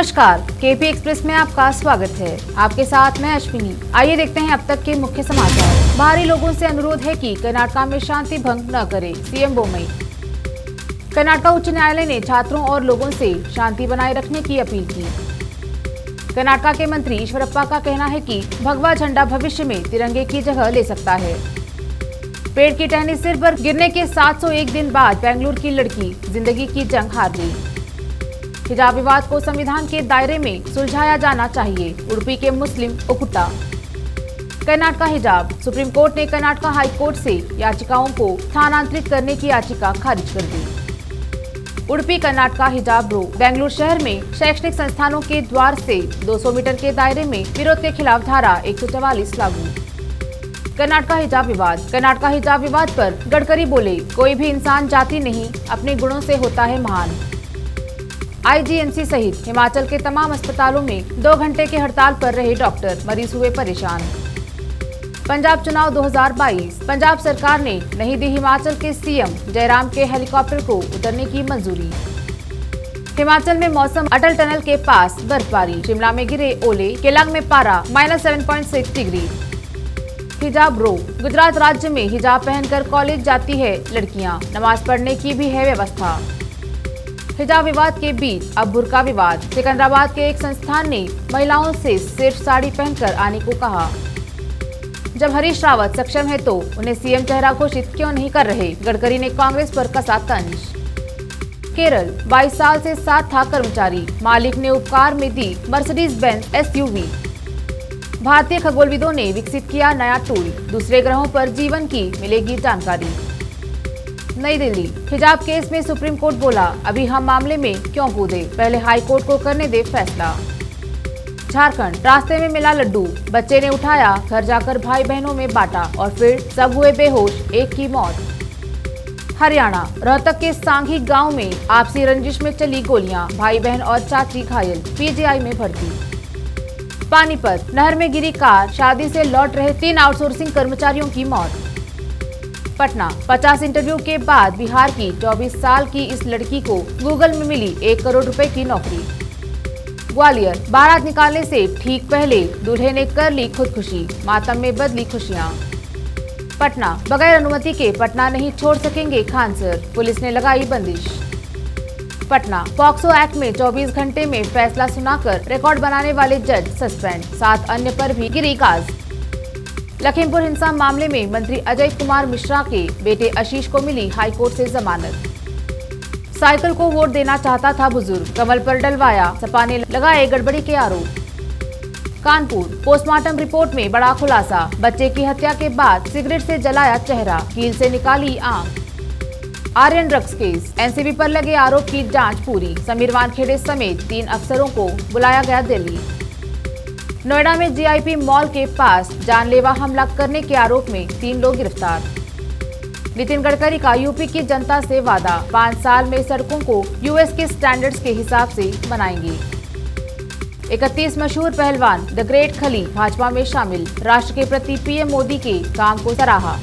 नमस्कार, KP express में आपका स्वागत है। आपके साथ मैं अश्विनी। आइए देखते हैं अब तक के मुख्य समाचार। बाहरी लोगों से अनुरोध है कि कर्नाटक में शांति भंग न करें, सीएम बोम्मई। कर्नाटक उच्च न्यायालय ने छात्रों और लोगों से शांति बनाए रखने की अपील की। कर्नाटक के मंत्री ईश्वरप्पा का कहना है कि भगवा झंडा भविष्य में तिरंगे की जगह ले सकता है। पेड़ की टहनी सिर पर गिरने के 701 दिन बाद बेंगलुरु की लड़की जिंदगी की जंग हार गई। हिजाब विवाद को संविधान के दायरे में सुलझाया जाना चाहिए, उडुपी के मुस्लिम ओकुटा। कर्नाटक हिजाब, सुप्रीम कोर्ट ने कर्नाटक हाई कोर्ट से याचिकाओं को स्थानांतरित करने की याचिका खारिज कर दी। उडुपी कर्नाटक हिजाब रो, बेंगलुरु शहर में शैक्षणिक संस्थानों के द्वार से 200 मीटर के दायरे में विरोध के खिलाफ धारा 144 लागू। कर्नाटक हिजाब विवाद, कर्नाटक हिजाब विवाद पर गडकरी बोले, कोई भी इंसान जाति नहीं, अपने गुणों से होता है महान। आईजीएमसी सहित हिमाचल के तमाम अस्पतालों में 2 घंटे के हड़ताल पर रहे डॉक्टर, मरीज हुए परेशान। पंजाब चुनाव 2022, पंजाब सरकार ने नहीं दी हिमाचल के सीएम जयराम के हेलीकॉप्टर को उतरने की मंजूरी। हिमाचल में मौसम, अटल टनल के पास बर्फबारी, शिमला में गिरे ओले, केलांग में पारा -7.6 डिग्री। हिजाब रो, गुजरात राज्य में हिजाब पहनकर कॉलेज जाती है लड़कियां, नमाज पढ़ने की भी है व्यवस्था। हिजाब विवाद के बीच अब बुर्का विवाद, सिकंदराबाद के एक संस्थान ने महिलाओं से सिर्फ साड़ी पहनकर आने को कहा। जब हरीश रावत सक्षम है तो उन्हें सीएम चेहरा घोषित क्यों नहीं कर रहे, गडकरी ने कांग्रेस पर कसा तंज। केरल, 22 साल से साथ था कर्मचारी, मालिक ने उपकार में दी मर्सिडीज बेंज एसयूवी। भारतीय खगोलविदों ने विकसित किया नया टूल, दूसरे ग्रहों पर जीवन की मिलेगी जानकारी। नई दिल्ली, हिजाब केस में सुप्रीम कोर्ट बोला, अभी हम मामले में क्यों कूदे, पहले हाई कोर्ट को करने दे फैसला। झारखंड, रास्ते में मिला लड्डू, बच्चे ने उठाया, घर जाकर भाई बहनों में बांटा और फिर सब हुए बेहोश, एक की मौत। हरियाणा, रोहतक के सांघी गांव में आपसी रंजिश में चली गोलियां, भाई बहन और चाची घायल, पीजीआई में भर्ती। पानीपत, नहर में गिरी कार, शादी से लौट रहे 3 आउटसोर्सिंग कर्मचारियों की मौत। पटना, 50 इंटरव्यू के बाद बिहार की 24 साल की इस लड़की को गूगल में मिली 1 करोड़ रुपए की नौकरी। ग्वालियर, बारात निकालने से ठीक पहले दूल्हे ने कर ली खुदकुशी, मातम में बदली खुशियां। पटना, बगैर अनुमति के पटना नहीं छोड़ सकेंगे खान सर, पुलिस ने लगाई बंदिश। पटना, पॉक्सो एक्ट में 24 घंटे में फैसला सुनाकर रिकॉर्ड बनाने वाले जज सस्पेंड, 7 अन्य पर भी गिरी गाज। लखीमपुर हिंसा मामले में मंत्री अजय कुमार मिश्रा के बेटे आशीष को मिली हाईकोर्ट से जमानत। साइकिल को वोट देना चाहता था बुजुर्ग, कमल पर डलवाया, सपा ने लगाए गड़बड़ी के आरोप। कानपुर, पोस्टमार्टम रिपोर्ट में बड़ा खुलासा, बच्चे की हत्या के बाद सिगरेट से जलाया चेहरा, कील से निकाली आंख। आर्यन ड्रग्स केस, एनसीबी पर लगे आरोप की जांच पूरी, समीर वानखेड़े समेत 3 अफसरों को बुलाया गया दिल्ली। नोएडा में जीआईपी मॉल के पास जानलेवा हमला करने के आरोप में 3 लोग गिरफ्तार। नितिन गडकरी का यूपी की जनता से वादा, 5 साल में सड़कों को यूएस के स्टैंडर्ड्स के हिसाब से बनाएंगे। 31 मशहूर पहलवान द ग्रेट खली भाजपा में शामिल, राष्ट्र के प्रति पीएम मोदी के काम को सराहा।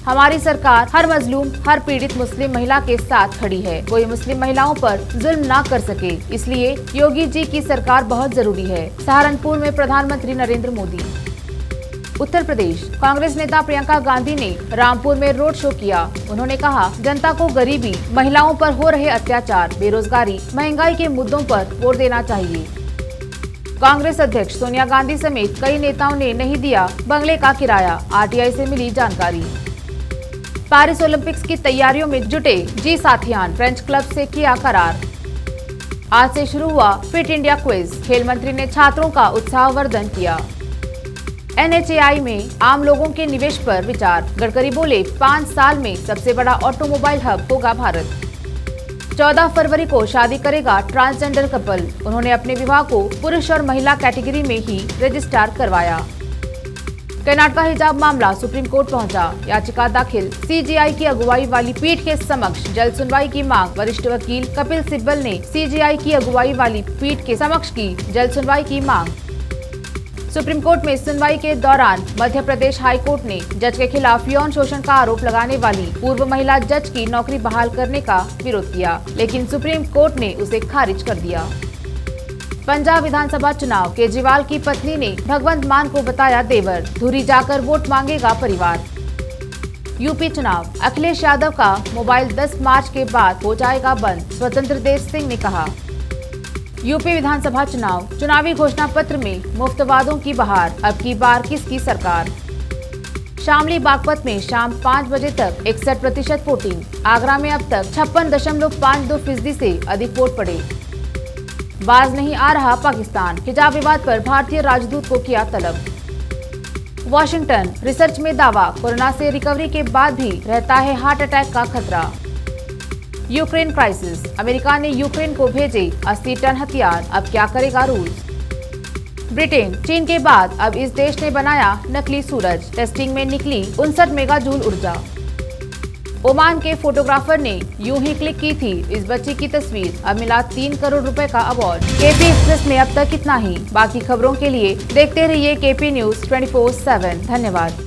हमारी सरकार हर मजलूम, हर पीड़ित मुस्लिम महिला के साथ खड़ी है, कोई मुस्लिम महिलाओं पर जुल्म ना कर सके, इसलिए योगी जी की सरकार बहुत जरूरी है, सहारनपुर में प्रधानमंत्री नरेंद्र मोदी। उत्तर प्रदेश, कांग्रेस नेता प्रियंका गांधी ने रामपुर में रोड शो किया, उन्होंने कहा, जनता को गरीबी, महिलाओं पर हो रहे अत्याचार, बेरोजगारी, महंगाई के मुद्दों पर वोट देना चाहिए। कांग्रेस अध्यक्ष सोनिया गांधी समेत कई नेताओं ने नहीं दिया बंगले का किराया, आरटीआई से मिली जानकारी। पेरिस ओलंपिक्स की तैयारियों में जुटे जी साथियान, फ्रेंच क्लब से किया करार। आज से शुरू हुआ फिट इंडिया क्विज, खेल मंत्री ने छात्रों का उत्साहवर्धन किया। एनएचएआई में आम लोगों के निवेश पर विचार, गडकरी बोले, 5 साल में सबसे बड़ा ऑटोमोबाइल हब होगा भारत। 14 फरवरी को शादी करेगा ट्रांसजेंडर कपल, उन्होंने अपने विवाह को पुरुष और महिला कैटेगरी में ही रजिस्टर करवाया। कर्नाटक हिजाब मामला सुप्रीम कोर्ट पहुंचा, याचिका दाखिल, सीजीआई की अगुवाई वाली पीठ के समक्ष जल्द सुनवाई की मांग, वरिष्ठ वकील कपिल सिब्बल ने सीजीआई की अगुवाई वाली पीठ के समक्ष की जल्द सुनवाई की मांग। सुप्रीम कोर्ट में सुनवाई के दौरान मध्य प्रदेश हाई कोर्ट ने जज के खिलाफ यौन शोषण का आरोप लगाने वाली पूर्व महिला जज की नौकरी बहाल करने का विरोध किया, लेकिन सुप्रीम कोर्ट ने उसे खारिज कर दिया। पंजाब विधानसभा चुनाव, केजरीवाल की पत्नी ने भगवंत मान को बताया देवर, धुरी जाकर वोट मांगेगा परिवार। यूपी चुनाव, अखिलेश यादव का मोबाइल 10 मार्च के बाद हो जाएगा बंद, स्वतंत्र देव सिंह ने कहा। यूपी विधानसभा चुनाव, चुनावी घोषणा पत्र में मुफ्त वादों की बहार, अब की बार किसकी सरकार। शामली बागपत में शाम 5 बजे तक 61% वोटिंग, आगरा में अब तक 56.52% से अधिक वोट पड़े। बाज नहीं आ रहा पाकिस्तान, हिजाब विवाद पर भारतीय राजदूत को किया तलब। वॉशिंगटन, रिसर्च में दावा, कोरोना से रिकवरी के बाद भी रहता है हार्ट अटैक का खतरा। यूक्रेन क्राइसिस, अमेरिका ने यूक्रेन को भेजे 80 टन हथियार, अब क्या करेगा रूस। ब्रिटेन, चीन के बाद अब इस देश ने बनाया नकली सूरज, टेस्टिंग में निकली 59 मेगाजूल ऊर्जा। ओमान के फोटोग्राफर ने यूं ही क्लिक की थी इस बच्ची की तस्वीर, अब मिला 3 करोड़ रुपए का अवार्ड। केपी एक्सप्रेस में अब तक इतना ही, बाकी खबरों के लिए देखते रहिए केपी न्यूज 24/7। धन्यवाद।